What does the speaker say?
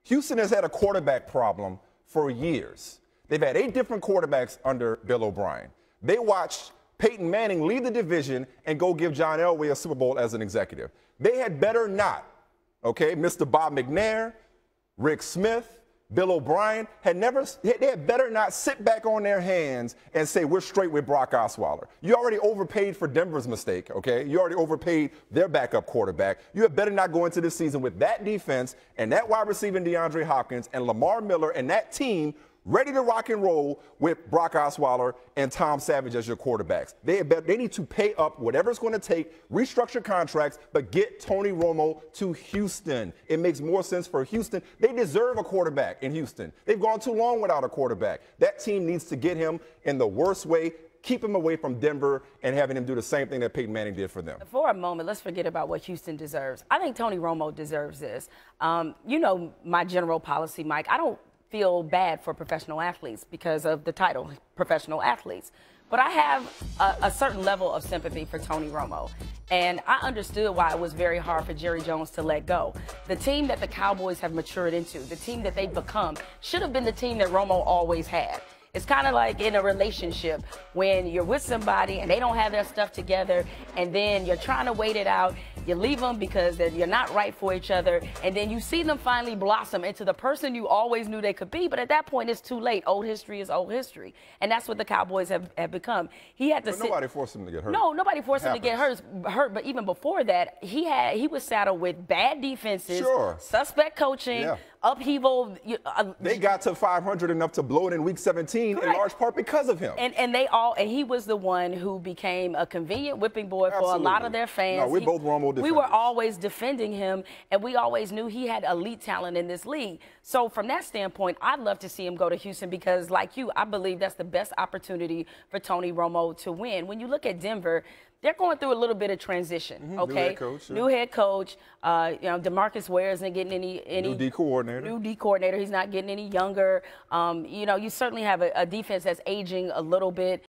Houston has had a quarterback problem for years. They've had 8 different quarterbacks under Bill O'Brien. They watched Peyton Manning leave the division and go give John Elway a Super Bowl as an executive. They had better not, okay? Mr. Bob McNair, Rick Smith, Bill O'Brien they had better not sit back on their hands and say, we're straight with Brock Osweiler. You already overpaid for Denver's mistake, okay? You already overpaid their backup quarterback. You had better not go into this season with that defense and that wide receiver DeAndre Hopkins and Lamar Miller and that team ready to rock and roll with Brock Osweiler and Tom Savage as your quarterbacks. They need to pay up whatever it's going to take, restructure contracts, but get Tony Romo to Houston. It makes more sense for Houston. They deserve a quarterback in Houston. They've gone too long without a quarterback. That team needs to get him in the worst way, keep him away from Denver, and having him do the same thing that Peyton Manning did for them. For a moment, let's forget about what Houston deserves. I think Tony Romo deserves this. You know my general policy, Mike. I don't feel bad for professional athletes because of the title, professional athletes. But I have a certain level of sympathy for Tony Romo. And I understood why it was very hard for Jerry Jones to let go. The team that the Cowboys have matured into, the team that they've become, should have been the team that Romo always had. It's kind of like in a relationship when you're with somebody and they don't have their stuff together and then you're trying to wait it out. You leave them because you're not right for each other, and then you see them finally blossom into the person you always knew they could be, but at that point it's too late. Old history is old history, and that's what the Cowboys have become. He had to but nobody forced him to get hurt. No, nobody forced him to get hurt, but even before that, he was saddled with bad defenses, suspect coaching, upheaval. They got to 500 enough to blow it in Week 17 in large part because of him. And he was the one who became a convenient whipping boy for a lot of their fans. No, we're both Romo defenders. We were always defending him, and we always knew he had elite talent in this league. So from that standpoint, I'd love to see him go to Houston because, like you, I believe that's the best opportunity for Tony Romo to win. When you look at Denver, they're going through a little bit of transition, okay? New head coach. New head coach. DeMarcus Ware isn't getting any new D coordinator. New D coordinator. He's not getting any younger. You certainly have a defense that's aging a little bit.